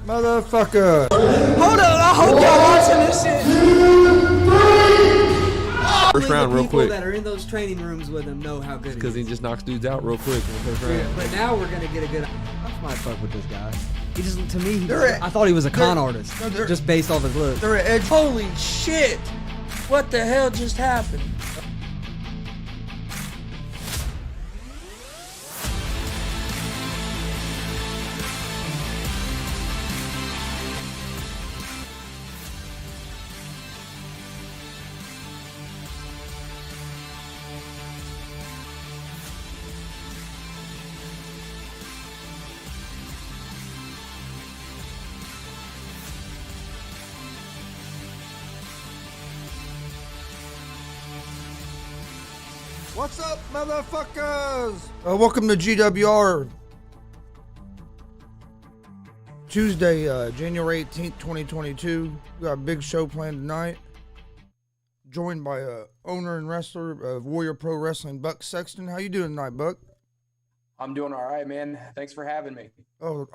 Motherfucker. Hold on, I hope y'all watching this shit. First round, real quick. People that are in those training rooms with him know how good Because he just knocks dudes out real quick in the first round. Yeah, but now we're gonna get a good. I might fuck with this guy. He just, to me, I thought he was a con artist, just based off his looks. They're at edge. Holy shit! What the hell just happened? What's up, motherfuckers? Welcome to G.W.R. Tuesday, January 18th, 2022. We got a big show planned tonight. Joined by owner and wrestler of Warrior Pro Wrestling, Buck Sexton. How you doing tonight, Buck? I'm doing all right, man. Thanks for having me. Oh,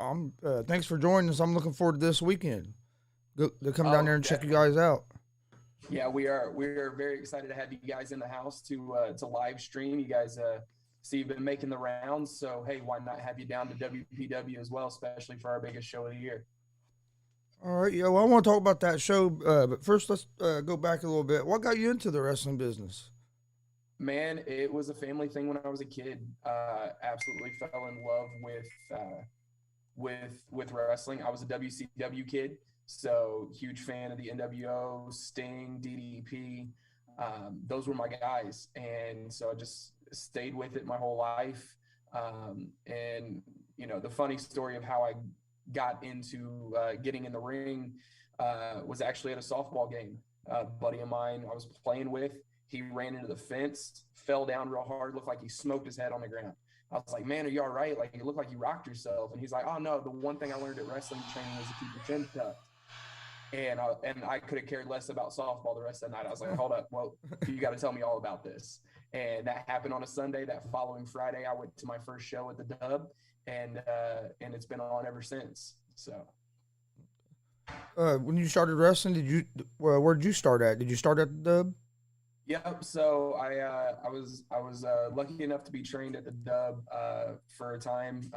thanks for joining us. I'm looking forward to this weekend. To come down there and check you guys out. Yeah, we are very excited to have you guys in the house to live stream. You guys see you've been making the rounds, so hey, why not have you down to WPW as well, especially for our biggest show of the year. All right, yeah. Well, I want to talk about that show, but first let's go back a little bit. What got you into the wrestling business? Man, it was a family thing when I was a kid. Absolutely fell in love with wrestling. I was a WCW kid. So huge fan of the NWO, Sting, DDP. Those were my guys. And so I just stayed with it my whole life. And, you know, the funny story of how I got into getting in the ring was actually at a softball game. A buddy of mine I was playing with, he ran into the fence, fell down real hard, looked like he smoked his head on the ground. I was like, man, are you all right? Like, you look like you rocked yourself. And he's like, oh, no, the one thing I learned at wrestling training was to keep your chin tucked. And I could have cared less about softball the rest of the night. I was like, hold up, well, you got to tell me all about this. And that happened on a Sunday. That following Friday, I went to my first show at the Dub, and it's been on ever since. So, when you started wrestling, where did you start at? Did you start at the Dub? Yep. So I was lucky enough to be trained at the Dub for a time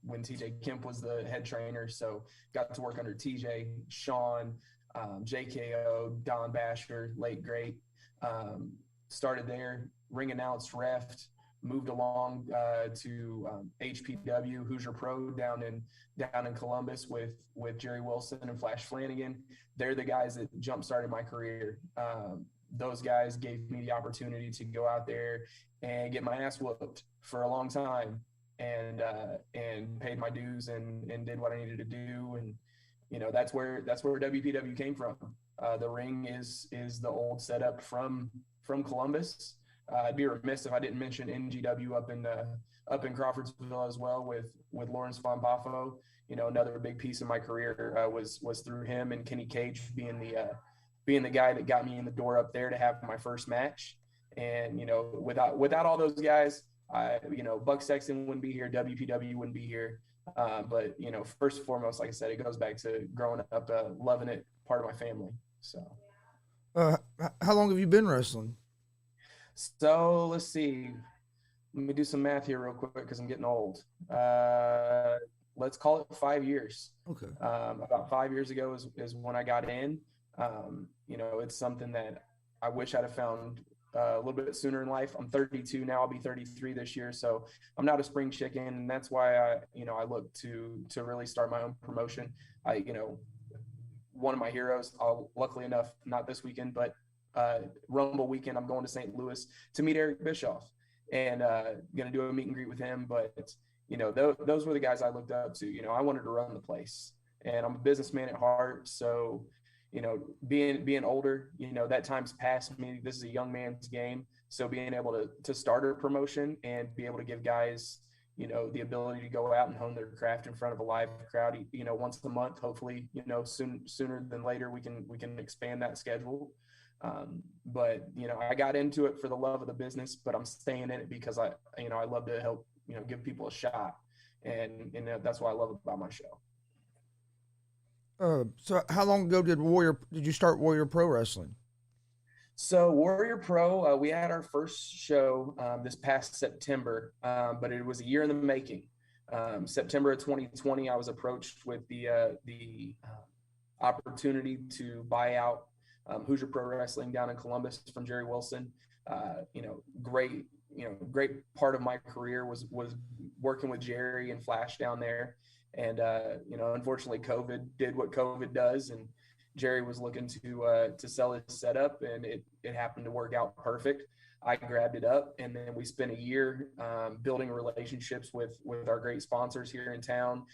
when TJ Kemp was the head trainer. So got to work under TJ, Sean, JKO, Don Basher, late great. Started there, ring announced, refed, moved along to HPW, Hoosier Pro down in Columbus with Jerry Wilson and Flash Flanagan. They're the guys that jump started my career. Those guys gave me the opportunity to go out there and get my ass whooped for a long time, and paid my dues and did what I needed to do. And, you know, that's where WPW came from. The ring is the old setup from Columbus. I'd be remiss if I didn't mention NGW up in Crawfordsville as well with Lawrence Von Boffo. You know, another big piece of my career was through him, and Kenny Cage being the guy that got me in the door up there to have my first match. And, you know, without all those guys, Buck Sexton wouldn't be here, WPW wouldn't be here. But, you know, first and foremost, like I said, it goes back to growing up, loving it, part of my family. So. How long have you been wrestling? So let's see. Let me do some math here real quick because I'm getting old. Let's call it 5 years. Okay. About 5 years ago is when I got in. You know, it's something that I wish I'd have found a little bit sooner in life. I'm 32 now. I'll be 33 this year. So I'm not a spring chicken. And that's why I look to really start my own promotion. One of my heroes, luckily enough, not this weekend, but Rumble weekend, I'm going to St. Louis to meet Eric Bischoff and going to do a meet and greet with him. But, you know, those were the guys I looked up to. You know, I wanted to run the place, and I'm a businessman at heart. So, you know, being older, you know, that time's past me. This is a young man's game. So being able to start a promotion and be able to give guys, you know, the ability to go out and hone their craft in front of a live crowd, you know, once a month, hopefully, you know, sooner than later, we can expand that schedule. But, you know, I got into it for the love of the business, but I'm staying in it because I love to help, you know, give people a shot. And that's what I love about my show. So how long ago did you start Warrior Pro Wrestling? So Warrior Pro, we had our first show this past September, but it was a year in the making. September of 2020, I was approached with the opportunity to buy out Hoosier Pro Wrestling down in Columbus from Jerry Wilson. Great, great part of my career was working with Jerry and Flash down there. And unfortunately, COVID did what COVID does, and Jerry was looking to sell his setup, and it happened to work out perfect. I grabbed it up, and then we spent a year building relationships with our great sponsors here in town.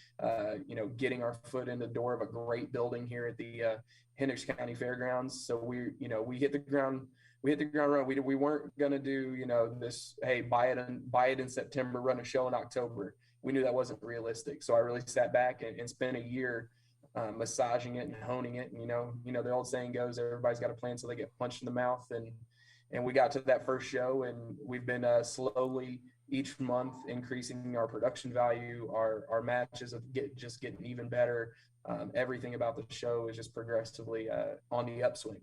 Getting our foot in the door of a great building here at the Hendricks County Fairgrounds. So we hit the ground. We hit the ground running. We weren't gonna do this. Hey, buy it in September, run a show in October. We knew that wasn't realistic. So I really sat back and spent a year massaging it and honing it. And the old saying goes, everybody's got a plan so they get punched in the mouth. And we got to that first show, and we've been slowly each month increasing our production value. Our matches just getting even better. Everything about the show is just progressively on the upswing.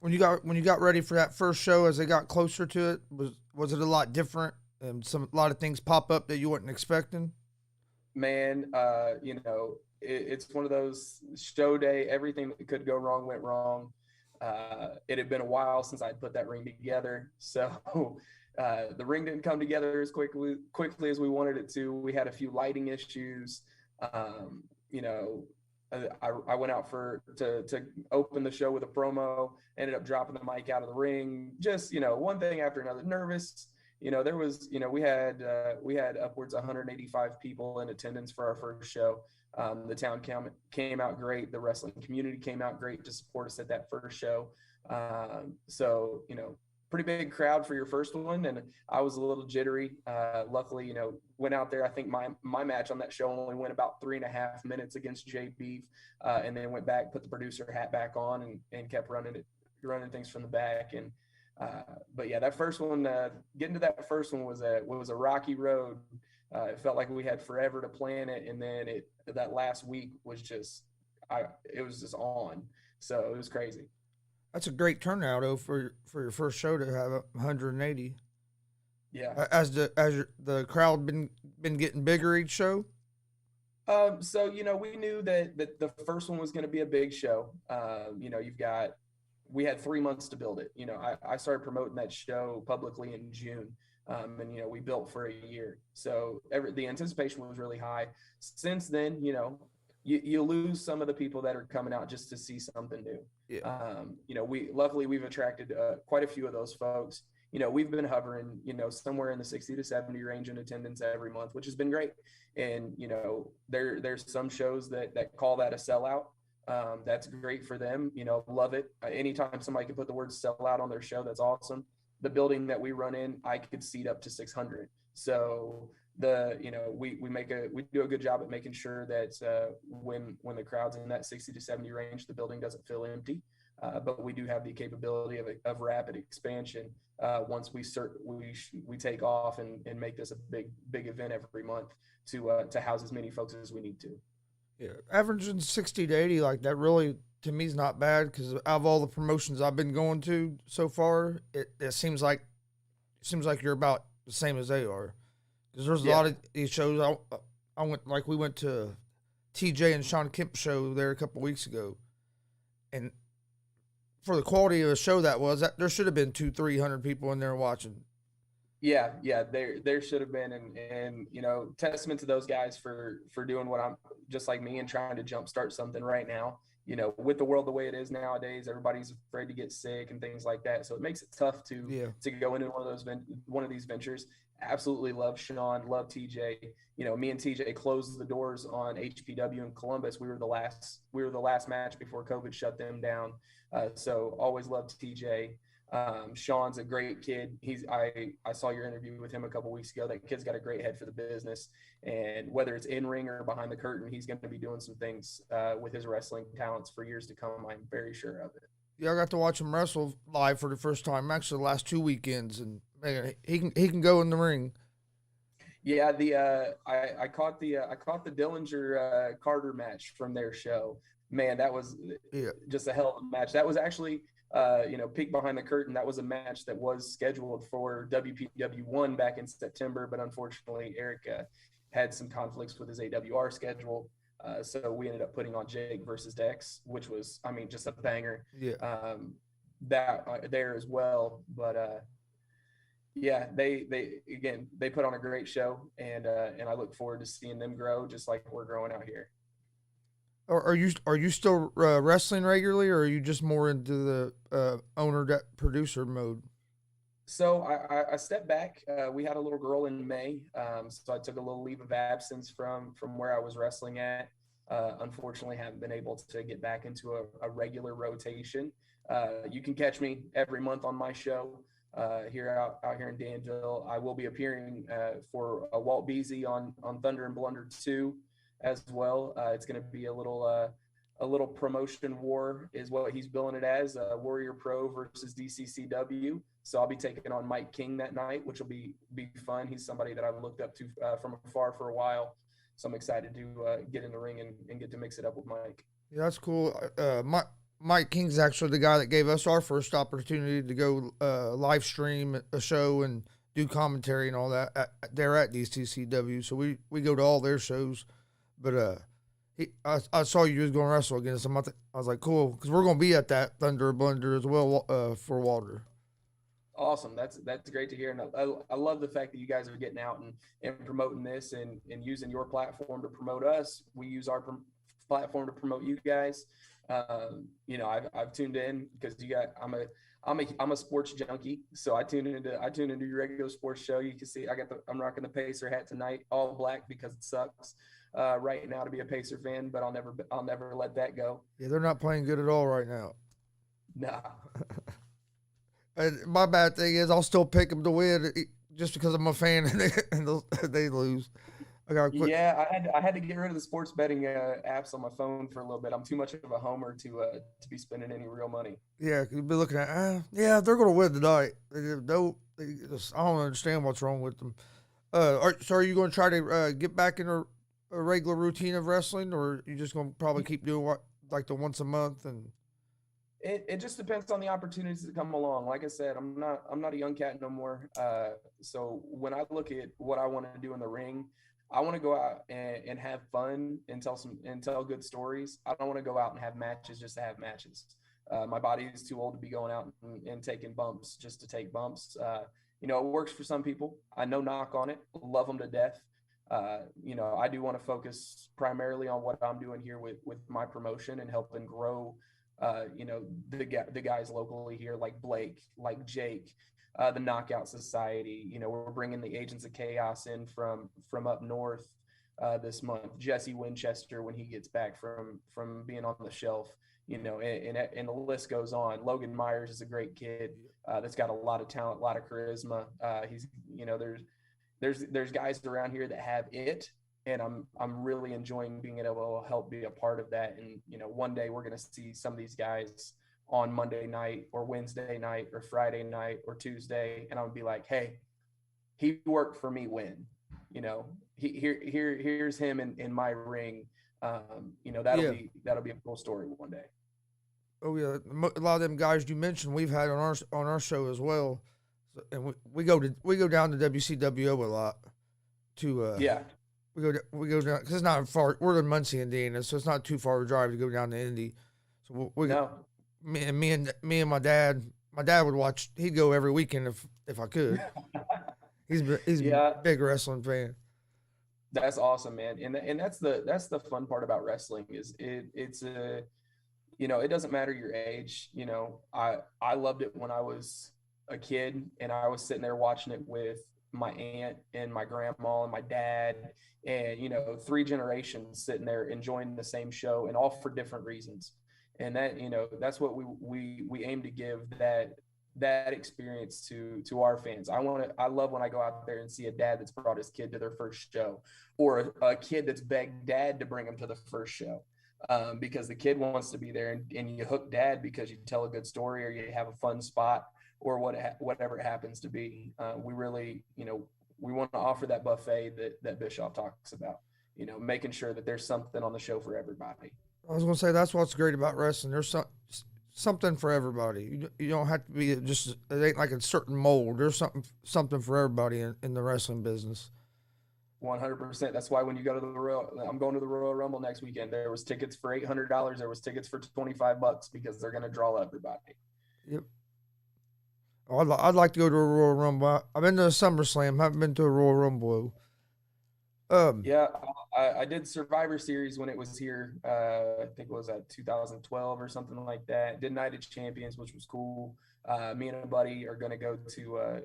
When you got ready for that first show, as they got closer to it, was it a lot different? A lot of things pop up that you weren't expecting? Man, it's one of those show day. Everything that could go wrong went wrong. It had been a while since I'd put that ring together, so the ring didn't come together as quickly as we wanted it to. We had a few lighting issues. I went out to open the show with a promo. Ended up dropping the mic out of the ring. Just one thing after another. Nervous. There was, we had upwards of 185 people in attendance for our first show. The town came out great. The wrestling community came out great to support us at that first show. So, pretty big crowd for your first one. And I was a little jittery. Luckily, went out there. I think my match on that show only went about 3.5 minutes against Jay Beef. And then went back, put the producer hat back on and kept running things from the back. And, but yeah, that first one, getting to that first one was a rocky road. It felt like we had forever to plan it, and then that last week was just on. So it was crazy. That's a great turnout though for your first show to have 180. Yeah. As the crowd been getting bigger each show. So we knew that the first one was going to be a big show. We had 3 months to build it. I started promoting that show publicly in June. And we built for a year. So the anticipation was really high. Since then, you lose some of the people that are coming out just to see something new. Yeah. We've attracted quite a few of those folks. We've been hovering, somewhere in the 60 to 70 range in attendance every month, which has been great. And, there's some shows that call that a sellout. That's great for them. Love it. Anytime somebody can put the word sellout on their show, that's awesome. The building that we run in, I could seat up to 600. So we do a good job at making sure that when the crowd's in that 60 to 70 range, the building doesn't feel empty. But we do have the capability of rapid expansion once we take off and make this a big event every month to house as many folks as we need to. Yeah, averaging 60 to 80 like that really to me is not bad, because out of all the promotions I've been going to so far, it seems like you're about the same as they are. Because there's a lot of these shows. We went to TJ and Sean Kemp's show there a couple weeks ago, and for the quality of the show that there should have been 200-300 people in there watching. Yeah, there should have been, and testament to those guys for doing what I'm just like me and trying to jumpstart something right now. With the world the way it is nowadays, everybody's afraid to get sick and things like that. So it makes it tough to go into one of these ventures. Absolutely love Sean, love TJ. Me and TJ closed the doors on HPW in Columbus. We were the last match before COVID shut them down. So always loved TJ. Sean's a great kid. I saw your interview with him a couple weeks ago. That kid's got a great head for the business, and whether it's in ring or behind the curtain, he's going to be doing some things with his wrestling talents for years to come. I'm very sure of it. Yeah, I got to watch him wrestle live for the first time, actually the last 2 weekends, and man, he can go in the ring. Yeah, I caught the Dillinger Carter match from their show. Man, that was Yeah. just a hell of a match. That was actually peek behind the curtain. That was a match that was scheduled for WPW1 back in September, but unfortunately Eric had some conflicts with his AWR schedule. So we ended up putting on Jake versus Dex, which was, I mean, just a banger. Yeah. That there as well. But yeah, they put on a great show, and I look forward to seeing them grow just like we're growing out here. Are you still wrestling regularly, or are you just more into the owner producer mode? So I stepped back. We had a little girl in May, so I took a little leave of absence from where I was wrestling at. Unfortunately, haven't been able to get back into a regular rotation. You can catch me every month on my show here out here in Danville. I will be appearing for Walt Beasy on Thunder and Blunder 2 as well. It's going to be a little promotion war is what he's billing it as, Warrior Pro versus DCCW. So I'll be taking on Mike King that night, which will be fun. He's somebody that I've looked up to from afar for a while. So I'm excited to get in the ring and get to mix it up with Mike. Yeah, that's cool. Mike King's actually the guy that gave us our first opportunity to go live stream a show and do commentary and all that. They're at DCCW, so we go to all their shows. But I saw you was going to wrestle against him. I was like, cool, because we're going to be at that Thunder Blender as well for Walter. Awesome. That's great to hear. And I love the fact that you guys are getting out and promoting this and using your platform to promote us. We use our platform to promote you guys. I've tuned in because I'm a sports junkie. So I tune into your regular sports show. You can see I'm rocking the Pacer hat tonight, all black because it sucks right now to be a Pacer fan, but I'll never let that go. Yeah, they're not playing good at all right now. Nah. And my bad thing is I'll still pick them to win just because I'm a fan and they lose. I gotta quit. Yeah, I had to get rid of the sports betting apps on my phone for a little bit. I'm too much of a homer to be spending any real money. Yeah, you'd be looking at they're gonna win tonight. I don't understand what's wrong with them. So are you going to try to get back in a regular routine of wrestling, or are you just going to probably keep doing the once a month and? It just depends on the opportunities that come along. Like I said, I'm not a young cat no more. So when I look at what I want to do in the ring, I want to go out and have fun and tell good stories. I don't want to go out and have matches just to have matches. My body is too old to be going out and taking bumps just to take bumps. It works for some people. I no knock on it. Love them to death. I do want to focus primarily on what I'm doing here with my promotion and helping grow the guys locally here, like Blake, like Jake, the Knockout Society. We're bringing the Agents of Chaos in from up north this month. Jesse Winchester, when he gets back from being on the shelf, and the list goes on. Logan Myers is a great kid that's got a lot of talent, a lot of charisma. There's guys around here that have it. And I'm really enjoying being able to help be a part of that. And, one day we're going to see some of these guys on Monday night or Wednesday night or Friday night or Tuesday. And I'm going to be like, hey, he worked for me when, here's him in my ring. That'll be a cool story one day. Oh yeah. A lot of them guys you mentioned, we've had on our show as well. So, and we go down to WCWO a lot yeah. We go down because it's not far. We're in Muncie, Indiana, so it's not too far a drive to go down to Indy. So me and my dad. My dad would watch. He'd go every weekend if I could. He's a big wrestling fan. That's awesome, man. And that's the fun part about wrestling is it's it doesn't matter your age. I loved it when I was a kid and I was sitting there watching it with my aunt and my grandma and my dad and 3 generations sitting there enjoying the same show and all for different reasons. And that that's what we aim to give that experience to our fans. I love when I go out there and see a dad that's brought his kid to their first show, or a kid that's begged dad to bring him to the first show, because the kid wants to be there, and you hook dad because you tell a good story or you have a fun spot or whatever it happens to be. We really, we want to offer that buffet that Bischoff talks about, making sure that there's something on the show for everybody. I was going to say that's what's great about wrestling. There's something for everybody. You don't have to be just, it ain't like a certain mold. There's something for everybody in the wrestling business. 100%. That's why when you go to I'm going to the Royal Rumble next weekend. There was tickets for $800. There was tickets for $25 because they're going to draw everybody. Yep. Oh, I'd like to go to a Royal Rumble. I've been to a SummerSlam. Haven't been to a Royal Rumble. Yeah, I did Survivor Series when it was here. I think it was at 2012 or something like that. Did Night of Champions, which was cool. Me and a buddy are going to go to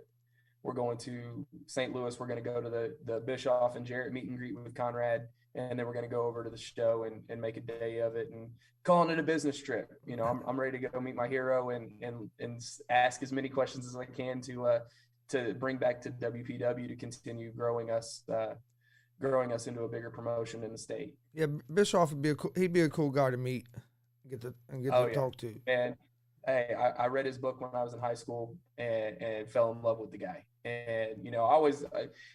we're going to St. Louis. We're going to go to the Bischoff and Jarrett meet and greet with Conrad, and then we're going to go over to the show and make a day of it and calling it a business trip. I'm ready to go meet my hero and ask as many questions as I can to bring back to WPW to continue growing us into a bigger promotion in the state. Yeah, Bischoff would be a cool guy to meet, get to talk to. And hey, I read his book when I was in high school and fell in love with the guy. And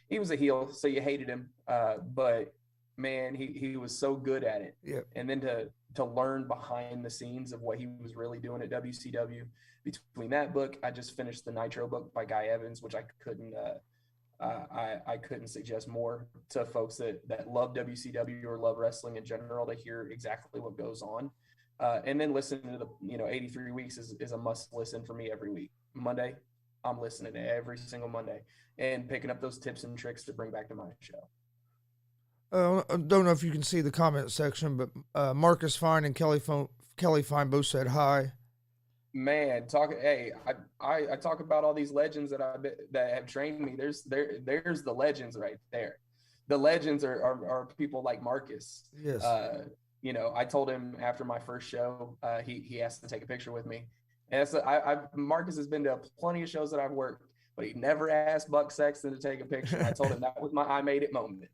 he was a heel, so you hated him, but man, he was so good at it. Yeah. And then to learn behind the scenes of what he was really doing at WCW. Between that book, I just finished the Nitro book by Guy Evans, which I couldn't suggest more to folks that love WCW or love wrestling in general to hear exactly what goes on. And then listening to the 83 weeks is a must listen for me every week. Monday, I'm listening to every single Monday and picking up those tips and tricks to bring back to my show. I don't know if you can see the comment section, but Marcus Fine and Kelly Fine both said hi. Man, I talk about all these legends that have trained me. There's the legends right there. The legends are people like Marcus. Yes. I told him after my first show, he asked to take a picture with me. And Marcus has been to plenty of shows that I've worked, but he never asked Buck Sexton to take a picture. I told him that was my I made it moment.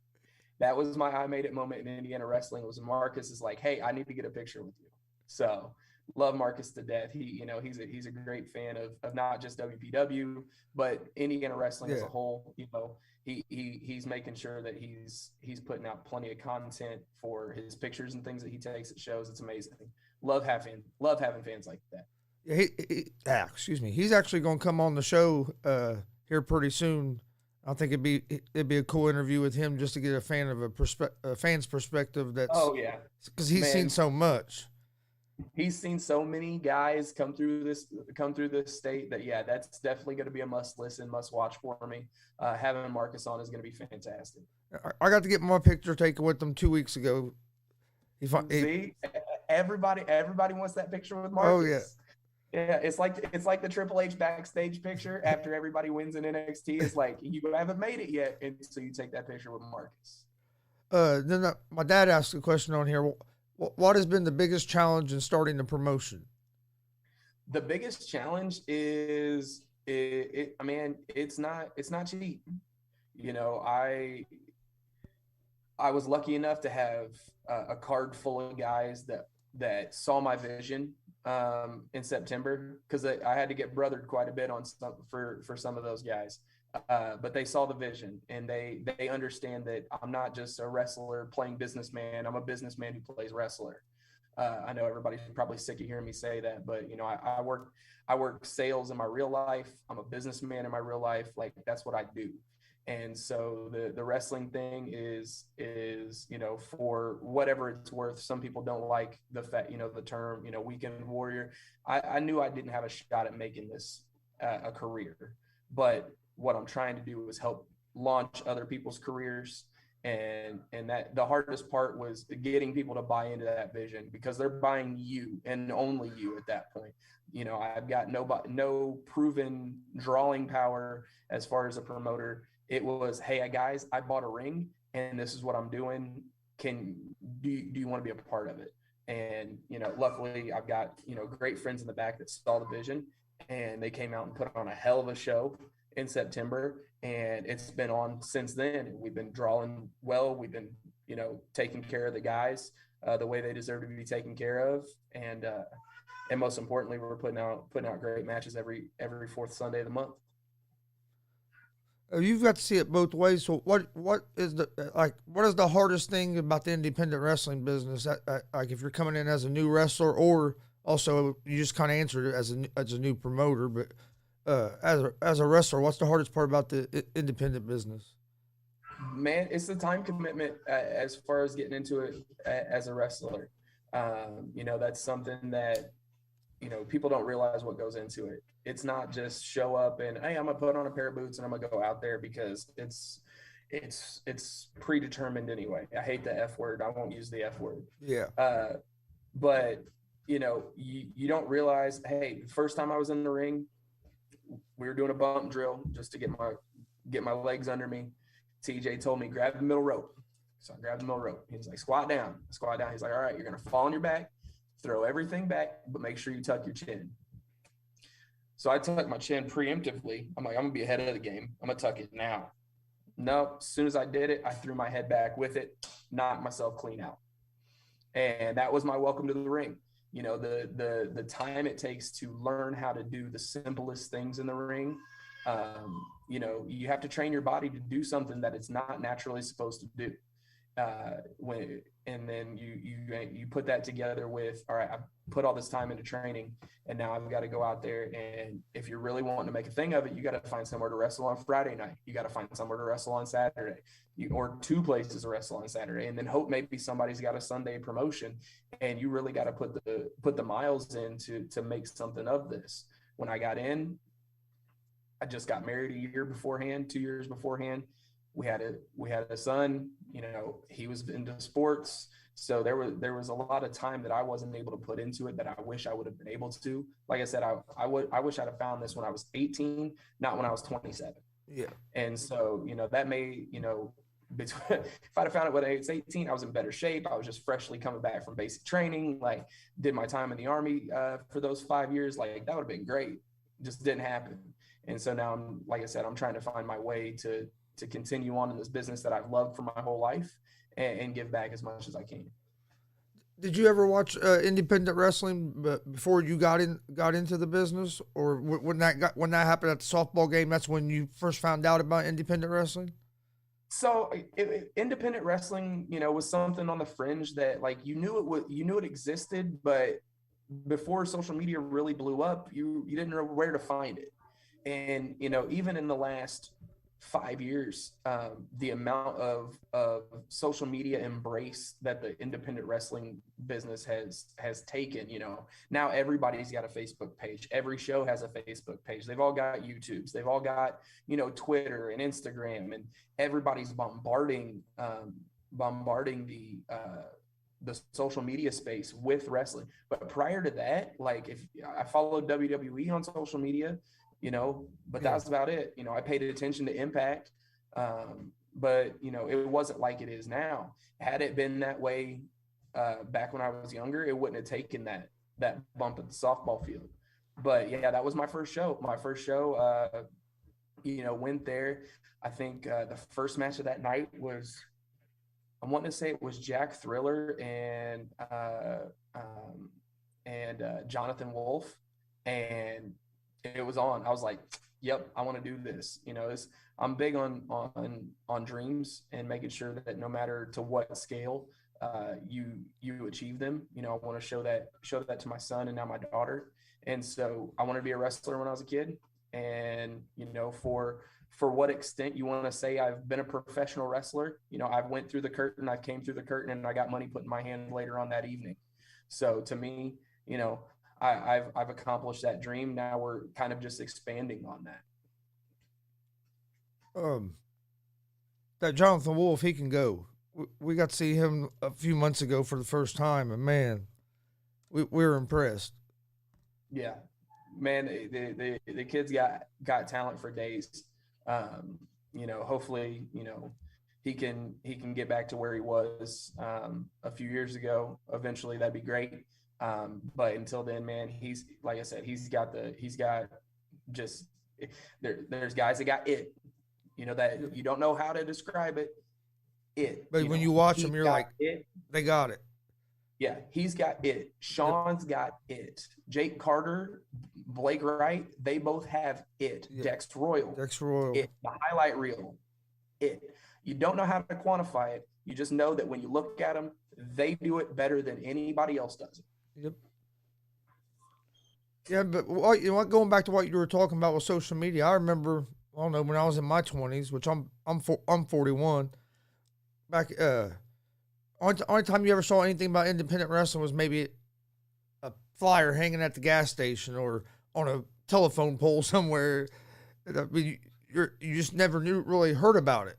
That was my I made it moment in Indiana wrestling. Was Marcus is like, hey, I need to get a picture with you. So love Marcus to death. He's a great fan of not just WPW, but Indiana wrestling as a whole. He's making sure that he's putting out plenty of content for his pictures and things that he takes at shows. It's amazing. Love having fans like that. Yeah, excuse me. He's actually going to come on the show here pretty soon. I think it'd be a cool interview with him just to get a fan's perspective. Because he's seen so much. He's seen so many guys come through this state that that's definitely going to be a must listen, must watch for me. Having Marcus on is going to be fantastic. I got to get my picture taken with him 2 weeks ago. See, everybody wants that picture with Marcus. Oh yeah. Yeah, it's like the Triple H backstage picture after everybody wins in NXT. It's like you haven't made it yet, and so you take that picture with Marcus. Then my dad asked a question on here. What has been the biggest challenge in starting the promotion? The biggest challenge is it's not cheap. I was lucky enough to have a card full of guys that saw my vision in September, because I had to get brothered quite a bit on for some of those guys. But they saw the vision, and they understand that I'm not just a wrestler playing businessman. I'm a businessman who plays wrestler. I know everybody's probably sick of hearing me say that, but I work sales in my real life. I'm a businessman in my real life. Like, that's what I do. And so the wrestling thing is for whatever it's worth. Some people don't like the fact, the term, weekend warrior. I knew I didn't have a shot at making this a career, but what I'm trying to do is help launch other people's careers. And that the hardest part was getting people to buy into that vision, because they're buying you and only you at that point. I've got no proven drawing power as far as a promoter. It was, hey guys, I bought a ring and this is what I'm doing. Do you want to be a part of it? And, luckily I've got, great friends in the back that saw the vision, and they came out and put on a hell of a show in September, and it's been on since then. And we've been drawing well. We've been, taking care of the guys the way they deserve to be taken care of. And most importantly, we're putting out great matches every fourth Sunday of the month. You've got to see it both ways. So what is the hardest thing about the independent wrestling business? Like if you're coming in as a new wrestler, or also you just kind of answered it as a new promoter, but as a wrestler, what's the hardest part about the independent business? Man, it's the time commitment as far as getting into it as a wrestler. That's something that, people don't realize what goes into it. It's not just show up and, hey, I'm gonna put on a pair of boots and I'm gonna go out there, because it's predetermined anyway. I hate the F word. I won't use the F word. Yeah. But you don't realize, hey, the first time I was in the ring, we were doing a bump drill just to get my legs under me. TJ told me, grab the middle rope. So I grabbed the middle rope. He's like, squat down. He's like, all right, you're going to fall on your back, throw everything back, but make sure you tuck your chin. So I tucked my chin preemptively. I'm like, I'm going to be ahead of the game. I'm going to tuck it now. No, as soon as I did it, I threw my head back with it, knocked myself clean out. And that was my welcome to the ring. The time it takes to learn how to do the simplest things in the ring. You have to train your body to do something that it's not naturally supposed to do. And then you put that together with, all right, I've put all this time into training, and now I've got to go out there. And if you're really wanting to make a thing of it, you got to find somewhere to wrestle on Friday night. You got to find somewhere to wrestle on Saturday, or two places to wrestle on Saturday, and then hope maybe somebody's got a Sunday promotion. And you really got to put the miles in to make something of this. When I got in, I just got married 2 years beforehand. We had a son, he was into sports. So there was a lot of time that I wasn't able to put into it that I wish I would have been able to. Like I said, I wish I'd have found this when I was 18, not when I was 27. Yeah. And so, that may, if I'd have found it when I was 18, I was in better shape. I was just freshly coming back from basic training, like did my time in the Army for those 5 years. Like that would have been great. Just didn't happen. And so now I'm trying to find my way to continue on in this business that I've loved for my whole life, and give back as much as I can. Did you ever watch independent wrestling before you got into the business, or when that happened at the softball game? That's when you first found out about independent wrestling. So independent wrestling, was something on the fringe that you knew it existed, but before social media really blew up, you didn't know where to find it. And, even in the last 5 years, the amount of social media embrace that the independent wrestling business has taken, now everybody's got a Facebook page. Every show has a Facebook page. They've all got YouTubes. They've all got, Twitter and Instagram, and everybody's bombarding the social media space with wrestling. But prior to that, if I followed WWE on social media, but that was about it. I paid attention to Impact, but it wasn't like it is now. Had it been that way back when I was younger, it wouldn't have taken that bump at the softball field. But yeah, that was my first show. Went there. I think the first match of that night was, I want to say it was Jack Thriller and Jonathan Wolf, and it was on. I was like, yep, I want to do this. I'm big on dreams and making sure that no matter to what scale you achieve them. I want to show that to my son and now my daughter. And so I wanted to be a wrestler when I was a kid. And, for what extent you want to say I've been a professional wrestler, I've went through the curtain, I came through the curtain, and I got money put in my hand later on that evening. So to me, I've accomplished that dream. Now we're kind of just expanding on that. That Jonathan Wolf, he can go. We got to see him a few months ago for the first time, and man, we were impressed. Yeah, man, the kid's got talent for days. Hopefully, he can get back to where he was a few years ago. Eventually, that'd be great. But until then, man, he's, like I said, there's guys that got it, that you don't know how to describe it. But when you watch them, you're like, they got it. Yeah, he's got it. Sean's got it. Jake Carter, Blake Wright, they both have it. Yeah. Dex Royal, it. The highlight reel, it. You don't know how to quantify it. You just know that when you look at them, they do it better than anybody else does it. Yep. Yeah, but what, going back to what you were talking about with social media, I remember, I don't know, when I was in my 20s, which I'm 41. Back, only time you ever saw anything about independent wrestling was maybe a flyer hanging at the gas station or on a telephone pole somewhere. I mean, you just never really heard about it.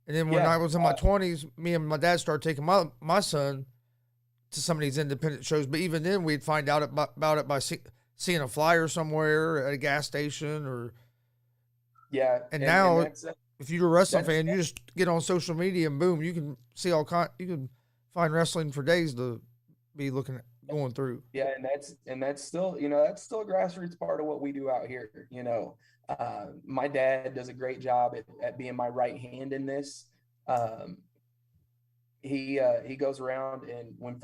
And then when I was in my 20s, me and my dad started taking my son to some of these independent shows. But even then, we'd find out about it by seeing a flyer somewhere at a gas station or. Yeah. And now, if you're a wrestling fan, you just get on social media and boom, you can see you can find wrestling for days to be looking at, going through. Yeah, and that's still, that's still a grassroots part of what we do out here. My dad does a great job at being my right hand in this. He goes around, and when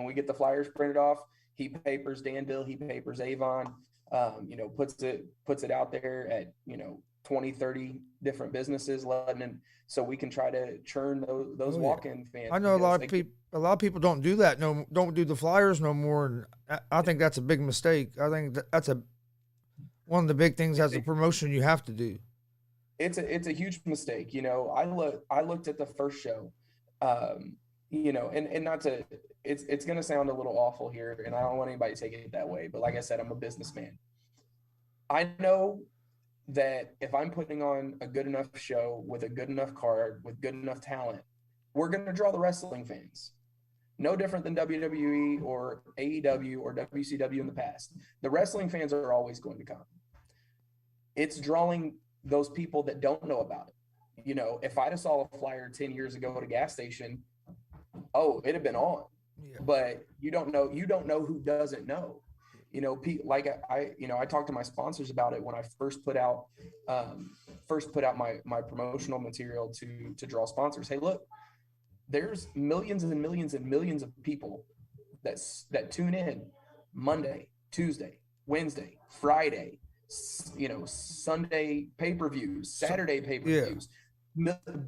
we get the flyers printed off, he papers Danville, he papers Avon, puts it out there at 20, 30 different businesses, so we can try to churn those walk-in fans. I know a lot of people don't do that. Don't do the flyers no more, and I think that's a big mistake. I think that's one of the big things as a promotion you have to do. It's a huge mistake. I looked at the first show, and not to, it's going to sound a little awful here, and I don't want anybody to take it that way, but like I said, I'm a businessman. I know that if I'm putting on a good enough show with a good enough card, with good enough talent, we're going to draw the wrestling fans. No different than WWE or AEW or WCW in the past. The wrestling fans are always going to come. It's drawing those people that don't know about it. If I'd have saw a flyer 10 years ago at a gas station, it'd have been on. Yeah. But you don't know who doesn't know. Like I talked to my sponsors about it when I first put out my promotional material to draw sponsors. Hey, look, there's millions and millions and millions of people that tune in Monday, Tuesday, Wednesday, Friday, Sunday pay-per-views, Saturday pay-per-views,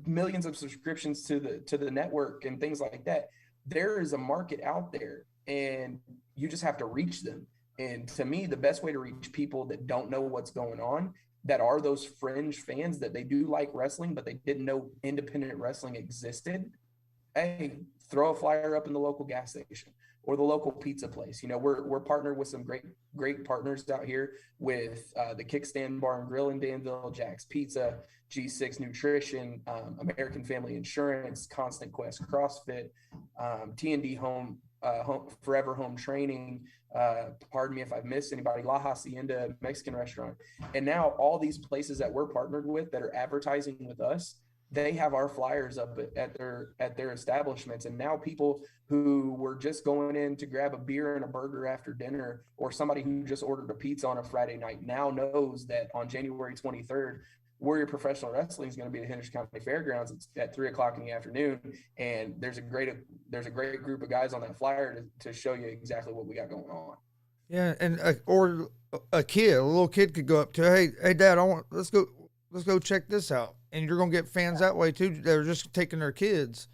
millions of subscriptions to the network and things like that. There is a market out there, and you just have to reach them. And to me, the best way to reach people that don't know what's going on, that are those fringe fans that they do like wrestling, but they didn't know independent wrestling existed. Hey, throw a flyer up in the local gas station or the local pizza place. We're partnered with some great partners out here with the Kickstand Bar and Grill in Danville, Jack's Pizza, G6 Nutrition, American Family Insurance, Constant Quest CrossFit, T&D Home Forever Home Training. Pardon me if I've missed anybody. La Hacienda Mexican restaurant. And now all these places that we're partnered with that are advertising with us, they have our flyers up at their establishments. And now people who were just going in to grab a beer and a burger after dinner, or somebody who just ordered a pizza on a Friday night, now knows that on January 23rd, Warrior Professional Wrestling is going to be at the Henderson County Fairgrounds at 3:00 in the afternoon. And there's a great group of guys on that flyer to show you exactly what we got going on. Yeah. And, or a little kid could go up to, Hey Dad, let's go check this out. And you're going to get fans that way too. They're just taking their kids.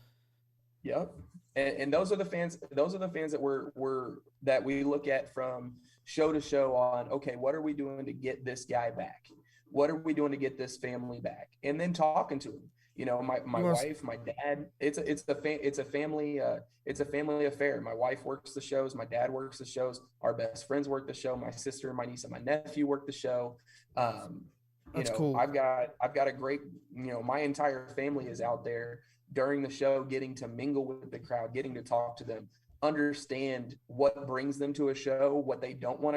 Yep. And those are the fans that we look at from show to show on, okay, what are we doing to get this guy back? What are we doing to get this family back? And then talking to them. My wife, my dad, it's a family affair. My wife works the shows. My dad works the shows. Our best friends work the show. My sister, my niece, and my nephew work the show. That's cool. I've got a great, my entire family is out there during the show, getting to mingle with the crowd, getting to talk to them, understand what brings them to a show, what they don't want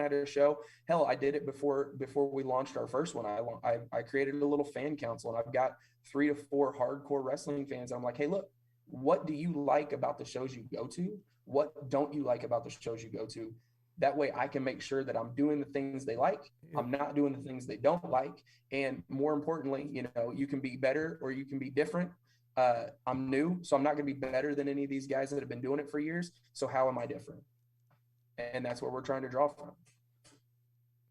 at a show. Hell, I did it before we launched our first one. I created a little fan council, and I've got 3 to 4 hardcore wrestling fans. I'm like, hey, look, what do you like about the shows you go to? What don't you like about the shows you go to? That way I can make sure that I'm doing the things they like. I'm not doing the things they don't like. And more importantly, you can be better or you can be different. I'm new, so I'm not going to be better than any of these guys that have been doing it for years. So how am I different? And that's what we're trying to draw from.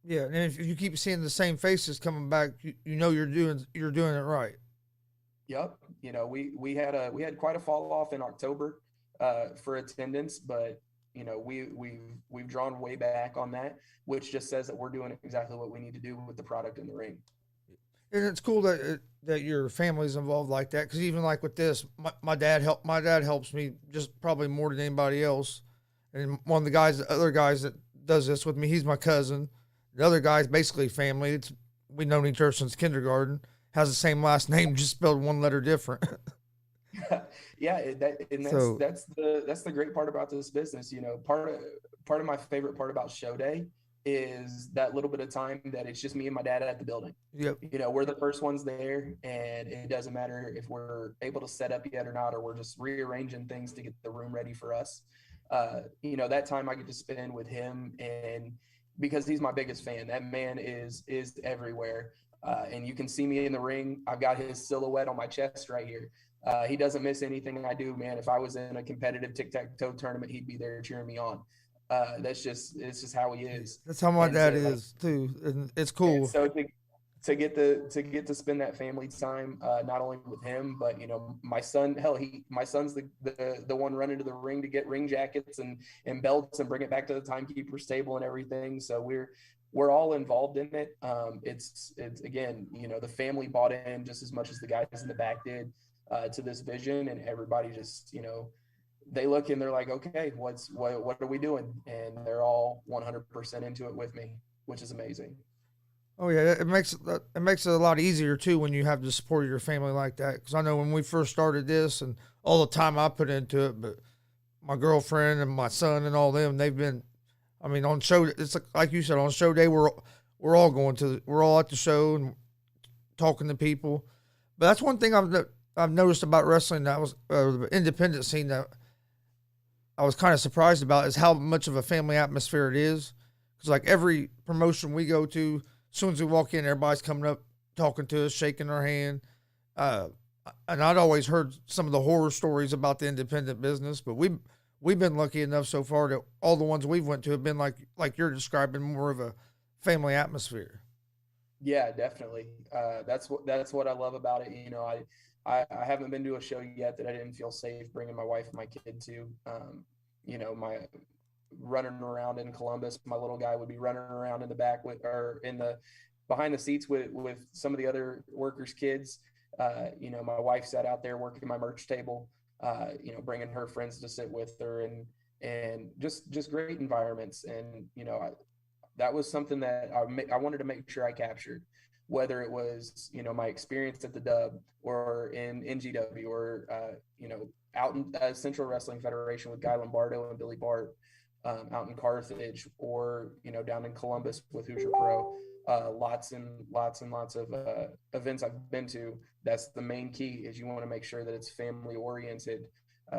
Yeah, and if you keep seeing the same faces coming back, you know you're doing it right. Yep. You know, we had quite a fall off in October for attendance, but you know, we've drawn way back on that, which just says that we're doing exactly what we need to do with the product in the ring. And it's cool that your family's involved like that, because even like with this, my dad helps me just probably more than anybody else. And one of the other guys that does this with me, he's my cousin. The other guy's basically family. We've known each other since kindergarten. Has the same last name, just spelled one letter different. Yeah, that's the great part about this business. You know, part of my favorite part about show day is that little bit of time that it's just me and my dad at the building. Yep. You know, we're the first ones there, and it doesn't matter if we're able to set up yet or not, or we're just rearranging things to get the room ready for us. You know, that time I get to spend with him, and because he's my biggest fan, that man is everywhere. And you can see me in the ring. I've got his silhouette on my chest right here. He doesn't miss anything I do, man. If I was in a competitive tic-tac-toe tournament, he'd be there cheering me on. It's just how he is. That's how my dad is too, and it's cool. And so to get to spend that family time, not only with him, but you know, my son. Hell, my son's the one running to the ring to get ring jackets and belts and bring it back to the timekeeper's table and everything. So we're all involved in it. It's again, you know, the family bought in just as much as the guys in the back did to this vision, and everybody just, you know, they look and they're like, okay, what are we doing? And they're all 100% into it with me, which is amazing. Oh yeah, it makes it a lot easier too when you have the support of your family like that. Because I know when we first started this and all the time I put into it, but my girlfriend and my son and all them, they've been. I mean, on show, it's like you said, on show day, we're all we're all at the show and talking to people. But that's one thing I've noticed about wrestling, that was the independent scene, that I was kind of surprised about, is how much of a family atmosphere it is. Because like every promotion we go to, as soon as we walk in, everybody's coming up, talking to us, shaking our hand. And I'd always heard some of the horror stories about the independent business, but we've been lucky enough so far that all the ones we've went to have been like you're describing, more of a family atmosphere. Yeah, definitely. That's what I love about it. You know, I haven't been to a show yet that I didn't feel safe bringing my wife and my kid to. You know, my running around in Columbus, my little guy would be running around in the back behind the seats with some of the other workers' kids. You know, my wife sat out there working my merch table. You know, bringing her friends to sit with her, and just great environments. And you know, that was something that I wanted to make sure I captured, whether it was, you know, my experience at the Dub or in G.W. or you know, out in Central Wrestling Federation with Guy Lombardo and Billy Bart, out in Carthage, or you know, down in Columbus with Hoosier Pro. Lots and lots of events I've been to. That's the main key, is you want to make sure that it's family oriented,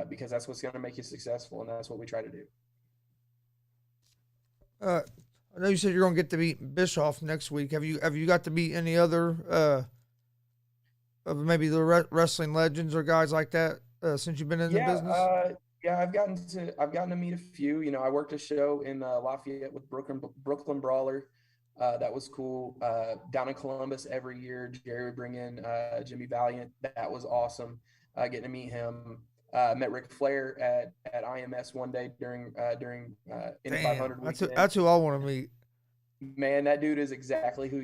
because that's what's going to make you successful, and that's what we try to do. I know you said you're going to get to meet Bischoff next week. Have you got to meet any other of maybe the wrestling legends or guys like that since you've been in the business? Yeah, I've gotten to meet a few. You know, I worked a show in Lafayette with Brooklyn Brawler. That was cool. Down in Columbus every year, Jerry would bring in Jimmy Valiant. That was awesome. Getting to meet him. Met Ric Flair at IMS one day during Indy 500 weekend. That's who I want to meet. Man, that dude is exactly who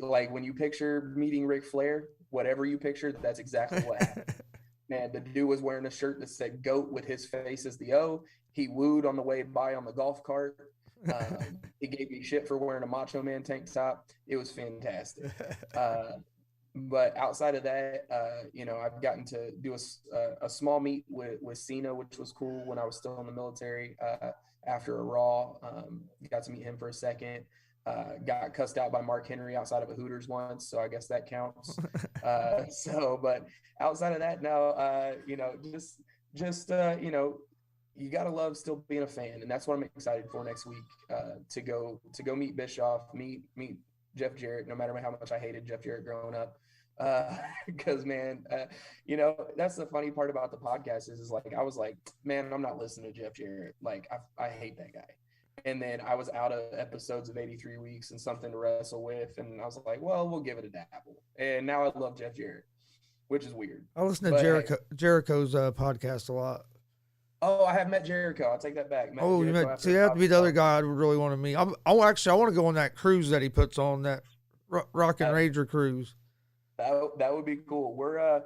like when you picture meeting Ric Flair, whatever you picture, that's exactly what happened. Man, the dude was wearing a shirt that said GOAT with his face as the O. He wooed on the way by on the golf cart. He gave me shit for wearing a Macho Man tank top. It was fantastic. But outside of that, you know, I've gotten to do a small meet with Cena, which was cool when I was still in the military. After a Raw, got to meet him for a second. Got cussed out by Mark Henry outside of a Hooters once, so I guess that counts. But outside of that, no, you know, just you know, you gotta love still being a fan, and that's what I'm excited for next week. To go meet Bischoff, meet Jeff Jarrett. No matter how much I hated Jeff Jarrett growing up, Because man, that's the funny part about the podcast is like I was like, man, I'm not listening to Jeff Jarrett. Like I hate that guy. And then I was out of episodes of 83 weeks and something to wrestle with, and I was like, well, we'll give it a dabble. And now I love Jeff Jarrett, which is weird. I listen to Jericho's podcast a lot. Oh, I have met Jericho. I'll take that back. You met? See, that would be the other guy I'd really want to meet. I want to go on that cruise that he puts on, that Rock and Rager cruise. That would be cool. We're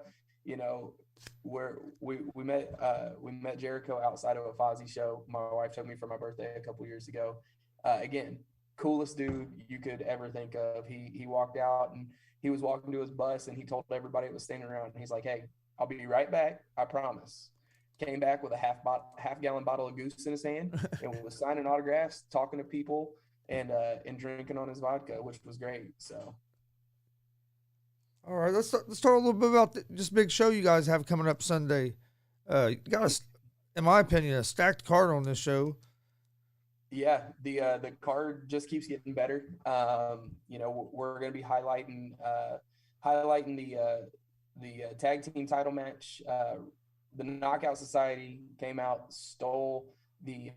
we met Jericho outside of a Fozzy show. My wife took me for my birthday a couple years ago. Again, coolest dude you could ever think of. He walked out and he was walking to his bus and he told everybody that was standing around. And he's like, "Hey, I'll be right back. I promise." Came back with a half-gallon bottle of Goose in his hand and was signing autographs, talking to people, and drinking on his vodka, which was great. So. All right, let's talk a little bit about this big show you guys have coming up Sunday. You got, in my opinion, a stacked card on this show. Yeah, the card just keeps getting better. We're going to be highlighting the tag team title match. The Knockout Society came out, stole the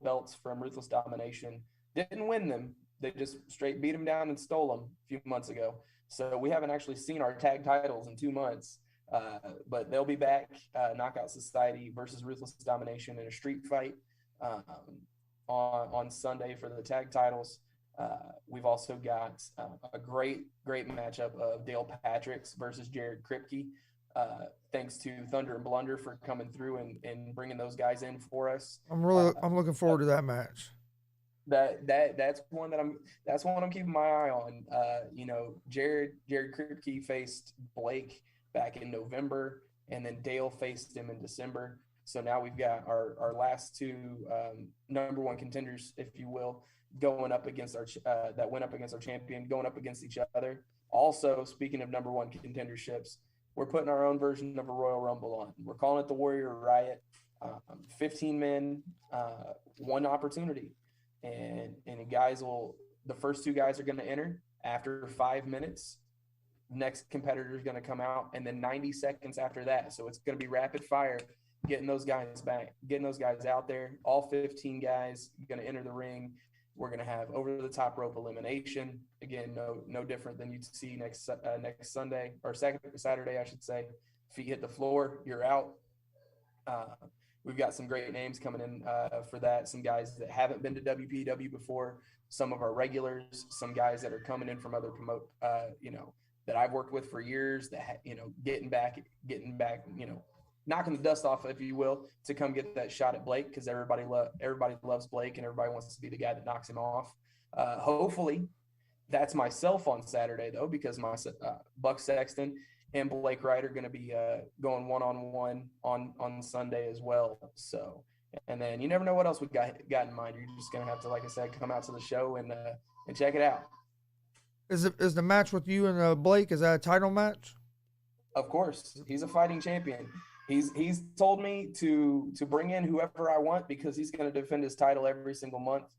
belts from Ruthless Domination. Didn't win them. They just straight beat them down and stole them a few months ago. So we haven't actually seen our tag titles in 2 months, but they'll be back. Knockout Society versus Ruthless Domination in a street fight on Sunday for the tag titles. We've also got a great matchup of Dale Patricks versus Jared Kripke. Thanks to Thunder and Blunder for coming through and bringing those guys in for us. I'm looking forward to that match. That's one I'm keeping my eye on. Jared Kripke faced Blake back in November, and then Dale faced him in December. So now we've got our last two number one contenders, if you will, going up against that went up against our champion, going up against each other. Also, speaking of number one contenderships, we're putting our own version of a Royal Rumble on. We're calling it the Warrior Riot. 15 men, one opportunity. And the first two guys are going to enter. After 5 minutes, next competitor is going to come out, and then 90 seconds after that. So it's going to be rapid fire, getting those guys back, getting those guys out there. All 15 guys going to enter the ring. We're going to have over-the-top rope elimination. Again, no different than you'd see next Sunday, or Saturday, I should say. Feet hit the floor, you're out. We've got some great names coming in for that. Some guys that haven't been to WPW before, some of our regulars, some guys that are coming in from other that I've worked with for years, that getting back, knocking the dust off, if you will, to come get that shot at Blake, because everybody loves Blake and everybody wants to be the guy that knocks him off. Hopefully, that's myself on Saturday though, because my Buck Sexton and Blake Wright are going to be going one-on-one on Sunday as well. So, and then you never know what else we got in mind. You're just going to have to, like I said, come out to the show and check it out. Is the match with you and Blake, is that a title match? Of course, he's a fighting champion. He's told me to bring in whoever I want, because he's going to defend his title every single month.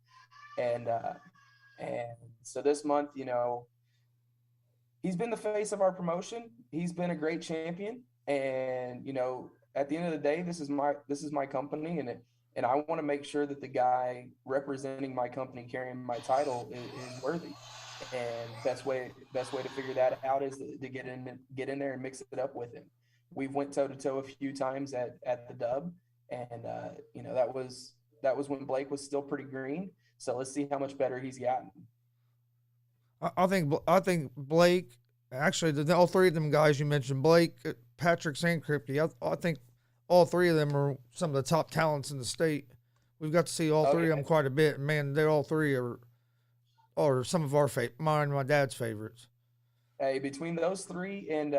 And so this month, he's been the face of our promotion. He's been a great champion, and at the end of the day, this is my company, and I want to make sure that the guy representing my company, carrying my title, is worthy. And best way to figure that out is to get in there and mix it up with him. We've went toe to toe a few times at the Dub, and that was when Blake was still pretty green. So let's see how much better he's gotten. I think Blake, actually, all three of them guys you mentioned, Blake, Patrick, and Kripke, I think all three of them are some of the top talents in the state. We've got to see all three of them quite a bit. And man, they're all three are some of our mine and my dad's favorites. Hey, between those three and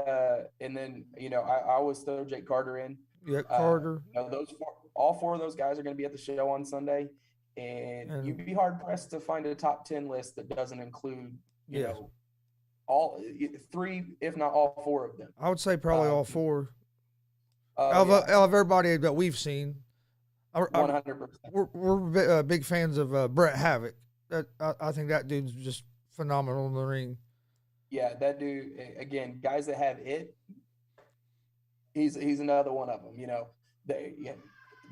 then I always throw Jake Carter in. Yeah, Carter. All four of those guys are going to be at the show on Sunday, and you'd be hard pressed to find a top 10 list that doesn't include all three, if not all four of them. I would say probably all four. Of everybody that we've seen. 100%. We're big fans of Bret Havoc. I think that dude's just phenomenal in the ring. Yeah, that dude again. Guys that have it, he's another one of them. You know, yeah,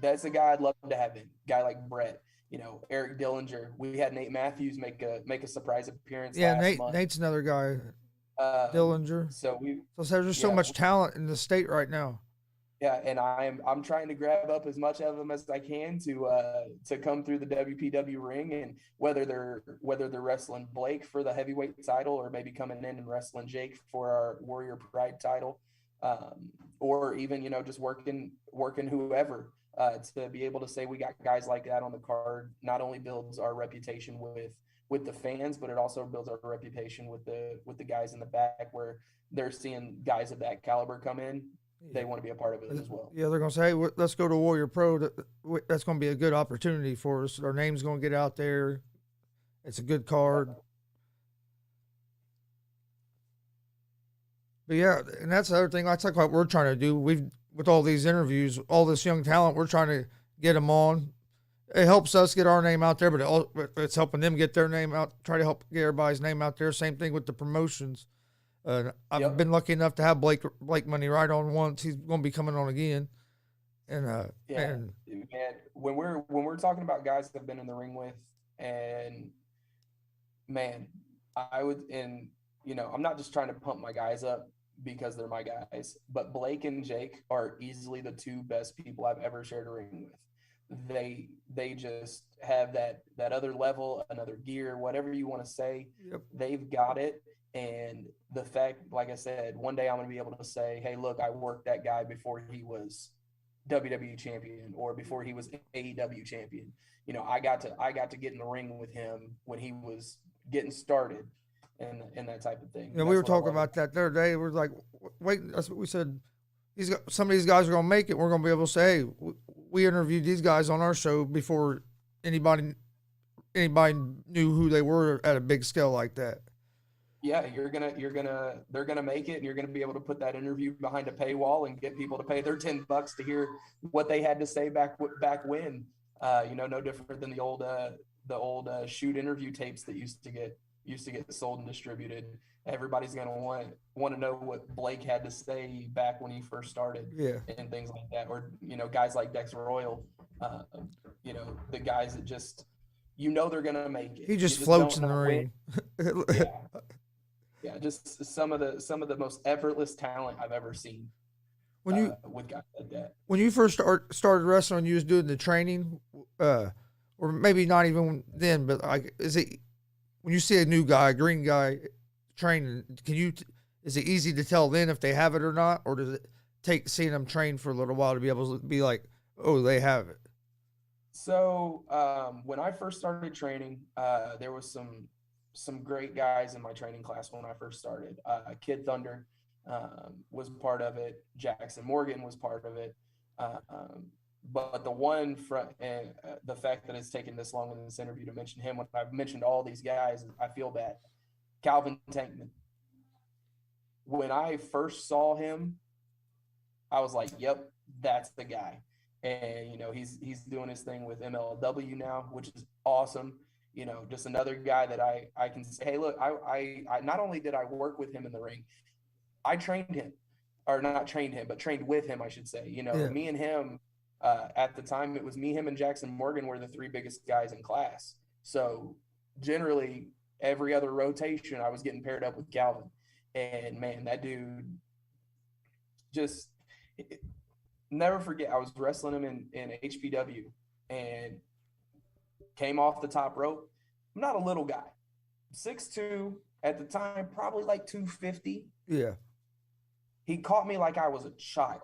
that's a guy I'd love to have in. Guy like Brett. You know, Eric Dillinger. We had Nate Matthews make a surprise appearance Yeah, last month. Nate's another guy. Dillinger. So there's so much talent in the state right now. Yeah, and I'm trying to grab up as much of them as I can to come through the WPW ring, and whether they're wrestling Blake for the heavyweight title, or maybe coming in and wrestling Jake for our Warrior Pride title, or even just working whoever, to be able to say we got guys like that on the card. Not only builds our reputation with the fans, but it also builds our reputation with the guys in the back, where they're seeing guys of that caliber come in. They want to be a part of it as well. Yeah, they're going to say, hey, let's go to Warrior Pro. That's going to be a good opportunity for us. Our name's going to get out there. It's a good card. But yeah, and that's the other thing. That's like what we're trying to do. With all these interviews, all this young talent, we're trying to get them on. It helps us get our name out there, but it's helping them get their name out. Try to help get everybody's name out there. Same thing with the promotions. I've been lucky enough to have Blake Money right on once. He's going to be coming on again. And man, when we're talking about guys that I've been in the ring with, and man, I'm not just trying to pump my guys up because they're my guys, but Blake and Jake are easily the two best people I've ever shared a ring with. They just have that other level, another gear, whatever you want to say. Yep. They've got it. And the fact, like I said, one day I'm going to be able to say, hey, look, I worked that guy before he was WWE champion, or before he was AEW champion. I got to get in the ring with him when he was getting started, and that type of thing. Yeah, we were talking about that the other day. We're like, wait, that's what we said. Some of these guys are going to make it. We're going to be able to say, hey, we interviewed these guys on our show before anybody knew who they were at a big scale like that. Yeah, they're gonna make it, and you're gonna be able to put that interview behind a paywall and get people to pay their $10 to hear what they had to say back when. No different than the old shoot interview tapes that used to get sold and distributed. Everybody's gonna want to know what Blake had to say back when he first started, and things like that. Or guys like Dex Royal, the guys that just they're gonna make it. He just floats in the ring. Yeah, just some of the most effortless talent I've ever seen. With guys like that. When you first started wrestling, you was doing the training, or maybe not even then, but is it when you see a new guy, a green guy training? Is it easy to tell then if they have it or not, or does it take seeing them train for a little while to be able to be like, oh, they have it? So when I first started training, there was some great guys in my training class when I first started. Kid Thunder was part of it. Jackson Morgan was part of it. But the one and the fact that it's taken this long in this interview to mention him, when I've mentioned all these guys, I feel bad. Calvin Tankman. When I first saw him, I was like, yep, that's the guy. And, he's doing his thing with MLW now, which is awesome. Just another guy that I can say, hey, look, I not only did I work with him in the ring, I trained him, or not trained him, but trained with him, I should say. Me and him, at the time, it was me, him, and Jackson Morgan were the three biggest guys in class. So generally, every other rotation, I was getting paired up with Calvin. And man, that dude just never forget. I was wrestling him in HPW and came off the top rope. I'm not a little guy. 6'2", at the time, probably like 250. Yeah. He caught me like I was a child.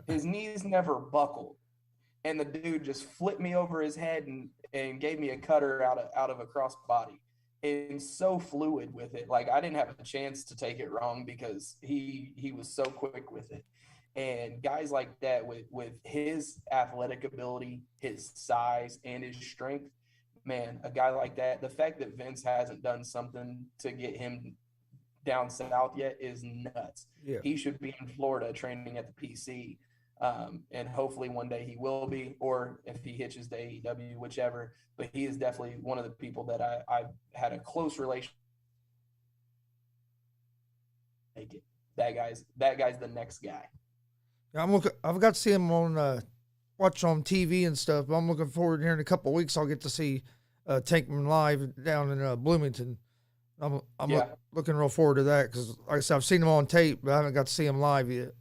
His knees never buckled. And the dude just flipped me over his head and gave me a cutter out of a crossbody. And so fluid with it. Like, I didn't have a chance to take it wrong because he was so quick with it. And guys like that with his athletic ability, his size, and his strength, man, a guy like that, the fact that Vince hasn't done something to get him down south yet is nuts. Yeah. He should be in Florida training at the PC. And hopefully one day he will be, or if he hitches to AEW, whichever. But he is definitely one of the people that I've had a close relationship make it. That guy's the next guy. Yeah, I've got to see him on watch on TV and stuff. But I'm looking forward here in a couple of weeks. I'll get to see Tankman live down in Bloomington. I'm looking real forward to that because, like I said, I've seen him on tape, but I haven't got to see him live yet.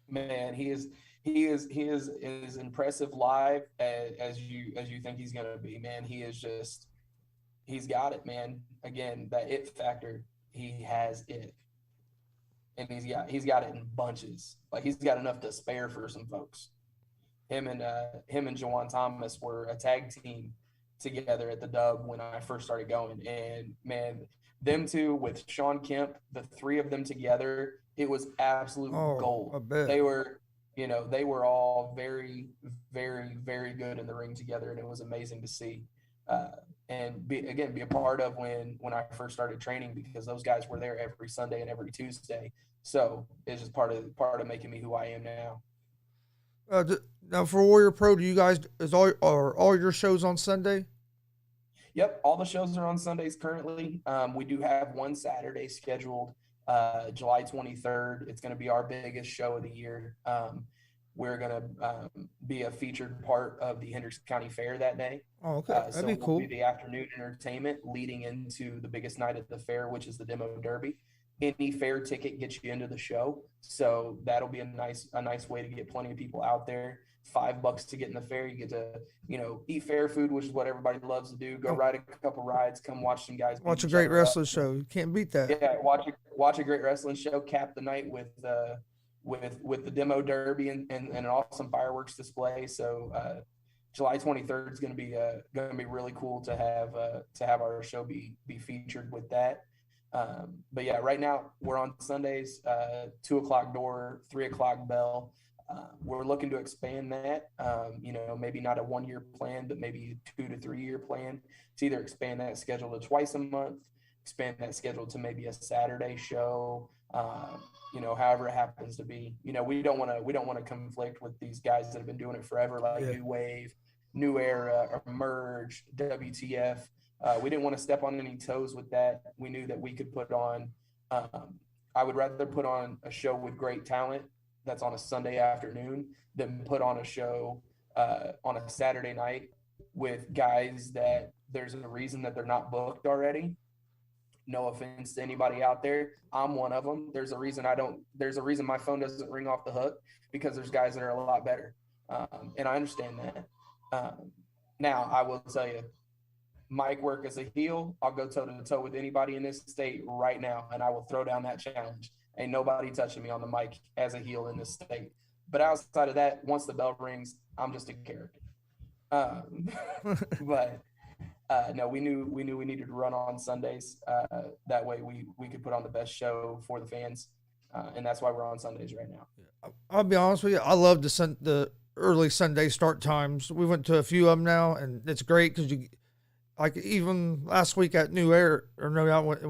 Man, he is as impressive live as you think he's gonna be. Man, he's got it, man. Again, that it factor, he has it, and he's got it in bunches. Like he's got enough to spare for some folks. Him and Jawan Thomas were a tag team together at the Dub when I first started going, and man, them two with Sean Kemp, the three of them together, it was absolute gold. I bet. They were all very, very, very good in the ring together, and it was amazing to see. And be a part of when I first started training, because those guys were there every Sunday and every Tuesday. So it's just part of making me who I am now. Now for Warrior Pro, do you guys are all your shows on Sunday? Yep, all the shows are on Sundays currently. We do have one Saturday scheduled, July 23rd. It's going to be our biggest show of the year. We're going to be a featured part of the Hendricks County Fair that day. Oh, okay. That'd be cool. We'll be the afternoon entertainment leading into the biggest night of the fair, which is the Demo Derby. Any fair ticket gets you into the show, so that'll be a nice way to get plenty of people out there. $5 to get in the fair. You get to, eat fair food, which is what everybody loves to do. Go ride a couple rides, come watch some guys. Watch a great wrestling show. You can't beat that. Yeah, watch a great wrestling show. Cap the night with the Demo Derby and an awesome fireworks display. So July 23rd is going to be really cool to have our show be featured with that. But yeah, right now we're on Sundays, 2:00 door, 3:00 bell. We're looking to expand that, maybe not a 1-year plan, but maybe a 2 to 3 year plan to either expand that schedule to twice a month, expand that schedule to maybe a Saturday show, however it happens to be. We don't want to conflict with these guys that have been doing it forever, like New Wave, New Era, Emerge, WTF. We didn't want to step on any toes with that. We knew that we could put on, I would rather put on a show with great talent that's on a Sunday afternoon than put on a show on a Saturday night with guys that there's a reason that they're not booked already. No offense to anybody out there. I'm one of them. There's a reason my phone doesn't ring off the hook, because there's guys that are a lot better. And I understand that. Now I will tell you, mic work as a heel, I'll go toe to toe with anybody in this state right now, and I will throw down that challenge. Ain't nobody touching me on the mic as a heel in this state. But outside of that, once the bell rings, I'm just a character. But no, we knew we needed to run on Sundays. That way we could put on the best show for the fans, and that's why we're on Sundays right now. I'll be honest with you, I love the early Sunday start times. We went to a few of them now, and it's great because you, like, even last week at New Air, or no, I went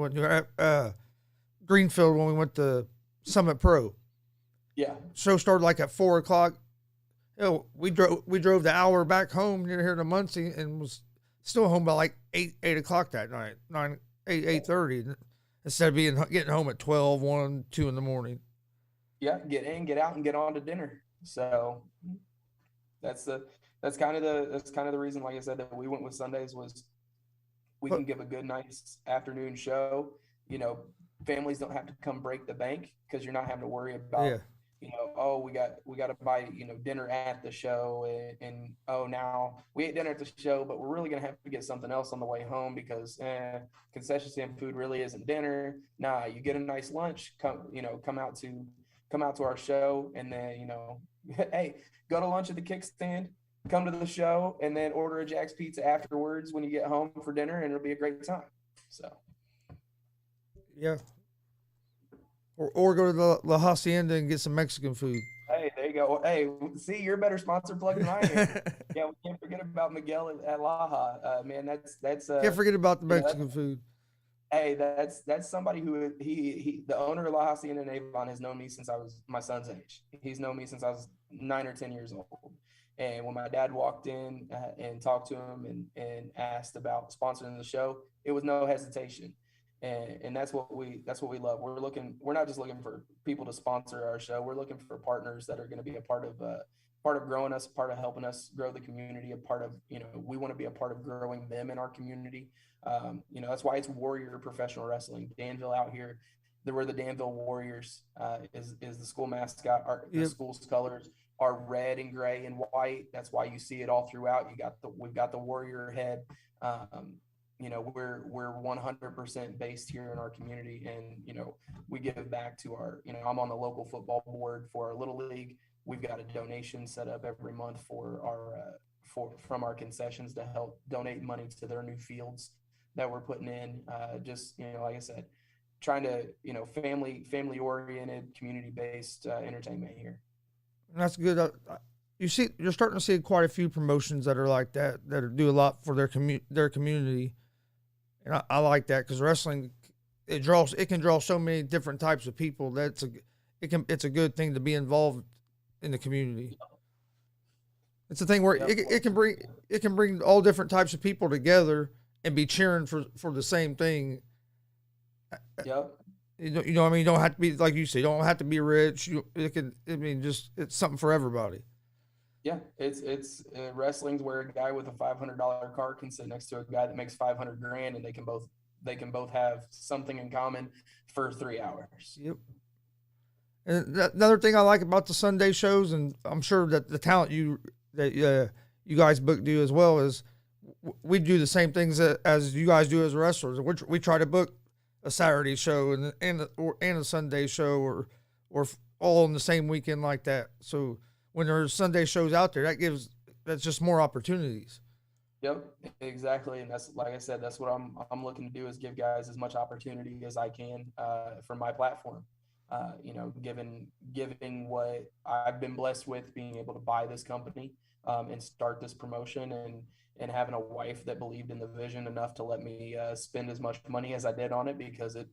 Greenfield when we went to Summit Pro. Yeah. Show started like at 4:00. We drove the hour back home near here to Muncie and was still home by like 8 o'clock that night, 8:30, instead of getting home at 12, 1, 2 in the morning. Yeah, get in, get out, and get on to dinner. So that's kind of the reason, like I said, that we went with Sundays was we can give a good, nice afternoon show. Families don't have to come break the bank, because you're not having to worry about, we got to buy, dinner at the show, and now we ate dinner at the show, but we're really going to have to get something else on the way home because concession stand food really isn't dinner. Nah, you get a nice lunch, come out to our show, and then, hey, go to lunch at the kickstand, come to the show, and then order a Jack's Pizza afterwards when you get home for dinner, and it'll be a great time. So. Yeah. Or go to the La Hacienda and get some Mexican food. Hey, there you go. Hey, see, you're a better sponsor plug than I am. Yeah, we can't forget about Miguel at Laja. Man, that's can't forget about the Mexican food. Hey, that's somebody who the owner of La Hacienda in Avon has known me since I was my son's age. He's known me since I was 9 or 10 years old. And when my dad walked in and talked to him and asked about sponsoring the show, it was no hesitation. and that's what we love. We're not just looking for people to sponsor our show. We're looking for partners that are going to be a part of growing us, part of helping us grow the community, a part of, we want to be a part of growing them in our community. That's why it's Warrior Professional Wrestling. Danville out here, we're the Danville Warriors, is the school mascot. The school's colors are red and gray and white. That's why you see it all throughout. We've got the Warrior head. We're 100% based here in our community, and we give back to our. I'm on the local football board for our little league. We've got a donation set up every month for our from our concessions to help donate money to their new fields that we're putting in. Like I said, trying to family oriented, community based entertainment here. And that's good. You're starting to see quite a few promotions that are like that do a lot for their community, and I like that, because wrestling it can draw so many different types of people. It's a good thing to be involved in the community. It's a thing where it can bring all different types of people together and be cheering for the same thing. Yep. You know what I mean? You don't have to be, like you say, you don't have to be rich. It's something for everybody. Yeah, it's wrestling's where a guy with a $500 car can sit next to a guy that makes $500,000, and they can both have something in common for 3 hours. Yep. And another thing I like about the Sunday shows, and I'm sure that the talent you guys book do as well, is we do the same things as you guys do as wrestlers. We try to book a Saturday show and a Sunday show, or all in the same weekend like that. So when there's Sunday shows out there, that's just more opportunities. Yep, exactly. And that's, like I said, that's what I'm looking to do, is give guys as much opportunity as I can for my platform. Given what I've been blessed with, being able to buy this company and start this promotion, and having a wife that believed in the vision enough to let me spend as much money as I did on it, because it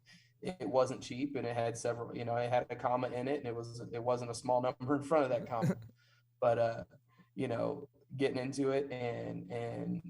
wasn't cheap, and it had several, it had a comma in it, and it wasn't a small number in front of that comma. But getting into it, and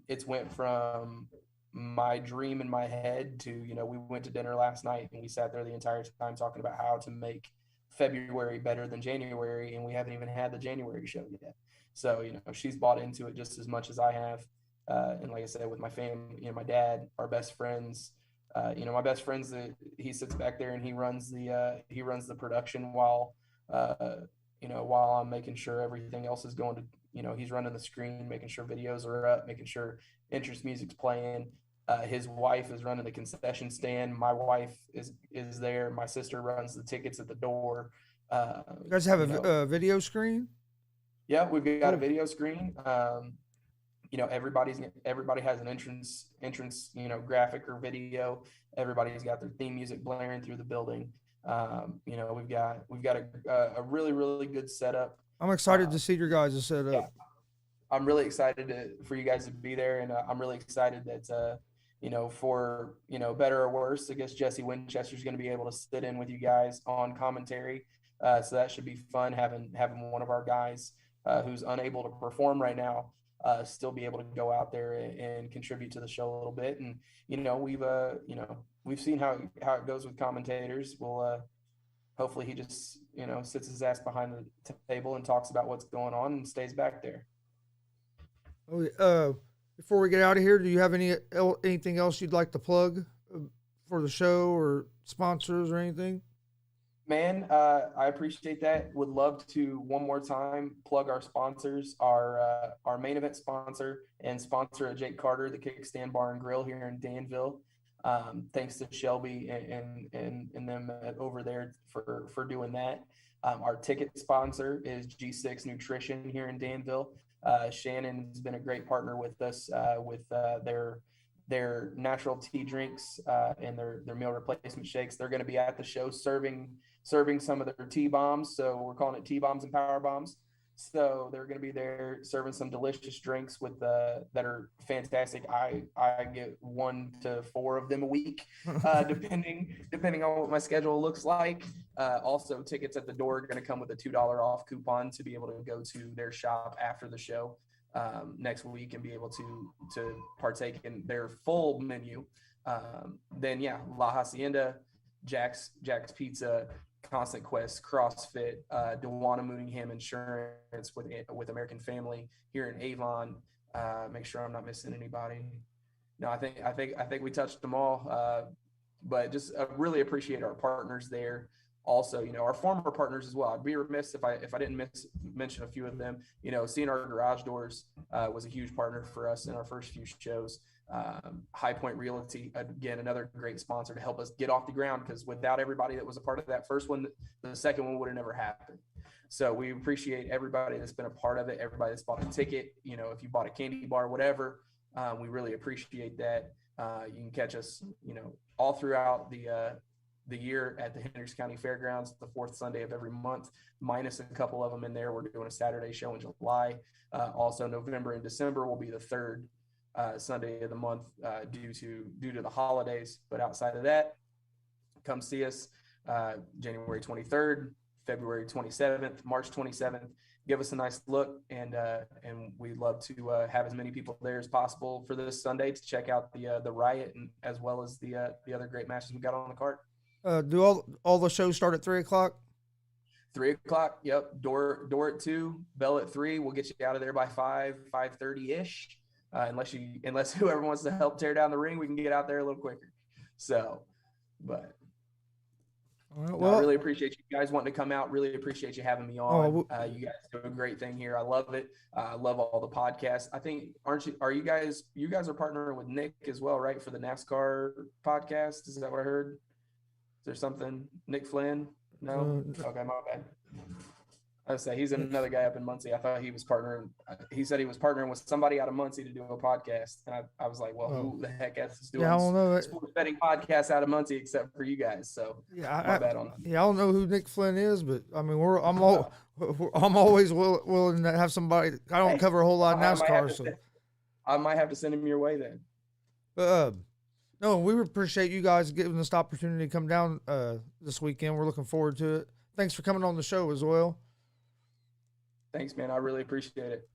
it's went from my dream in my head to, we went to dinner last night and we sat there the entire time talking about how to make February better than January, and we haven't even had the January show yet. So, she's bought into it just as much as I have. And like I said, with my family, my dad, our best friends, my best friends, he sits back there and he runs the production while I'm making sure everything else is going to, he's running the screen, making sure videos are up, making sure interest music's playing. His wife is running the concession stand. My wife is there. My sister runs the tickets at the door. You guys have a video screen? Yeah, we've got a video screen. Everybody has an entrance, graphic or video. Everybody's got their theme music blaring through the building. We've got a really, really good setup. I'm excited to see your guys' setup. Yeah, I'm really excited for you guys to be there, and I'm really excited that for better or worse, I guess Jesse Winchester's going to be able to sit in with you guys on commentary. So that should be fun, having one of our guys who's unable to perform right now still be able to go out there and contribute to the show a little bit. And we've seen how it goes with commentators. We'll hopefully he just sits his ass behind the table and talks about what's going on and stays back there. Before we get out of here, do you have anything else you'd like to plug for the show, or sponsors or anything? Man, I appreciate that. Would love to one more time plug our sponsors, our main event sponsor and sponsor of Jake Carter, the Kickstand Bar and Grill here in Danville. Thanks to Shelby and them over there for doing that. Our ticket sponsor is G6 Nutrition here in Danville. Shannon's been a great partner with us with their natural tea drinks and their meal replacement shakes. They're going to be at the show serving some of their tea bombs. So we're calling it tea bombs and power bombs. So they're going to be there serving some delicious drinks that are fantastic. I get 1 to 4 of them a week, depending on what my schedule looks like. Also, tickets at the door are going to come with a $2 off coupon to be able to go to their shop after the show next week and be able to partake in their full menu Then La Hacienda, Jack's Pizza, Constant Quest, CrossFit, Dewana Mooningham Insurance with American Family here in Avon. Make sure I'm not missing anybody. No, I think we touched them all. But just really appreciate our partners there. Also, our former partners as well. I'd be remiss if I didn't mention a few of them. Seeing our garage doors was a huge partner for us in our first few shows. High Point Realty, again, another great sponsor to help us get off the ground, because without everybody that was a part of that first one, the second one would have never happened. So we appreciate everybody that's been a part of it, everybody that's bought a ticket, if you bought a candy bar, whatever, we really appreciate that. You can catch us, all throughout the year at the Hendricks County Fairgrounds, the fourth Sunday of every month, minus a couple of them in there. We're doing a Saturday show in July. Also, November and December will be the third Sunday of the month due to the holidays. But outside of that, come see us January 23rd, February 27th, March 27th. Give us a nice look, and we'd love to have as many people there as possible for this Sunday to check out the riot, and as well as the other great matches we got on the card. Do all the shows start at 3:00? 3:00. Yep. Door at 2, bell at 3. We'll get you out of there by 5:30 ish. Unless whoever wants to help tear down the ring, we can get out there a little quicker. So, but. Well, I really appreciate you guys wanting to come out. Really appreciate you having me on. You guys do a great thing here. I love it. I love all the podcasts. I think, you guys are partnering with Nick as well, right? For the NASCAR podcast. Is that what I heard? Is there something? Nick Flynn? No? Okay, my bad. I was say he's another guy up in Muncie. I thought he was partnering. He said he was partnering with somebody out of Muncie to do a podcast, and I was like, well, who the heck else is doing sports betting podcasts out of Muncie except for you guys? So my bad on that. Yeah, I don't know who Nick Flynn is, but I mean, I'm always willing to have somebody. I don't cover a whole lot of NASCAR, I might have to send him your way then. No, we appreciate you guys giving us the opportunity to come down this weekend. We're looking forward to it. Thanks for coming on the show as well. Thanks, man. I really appreciate it.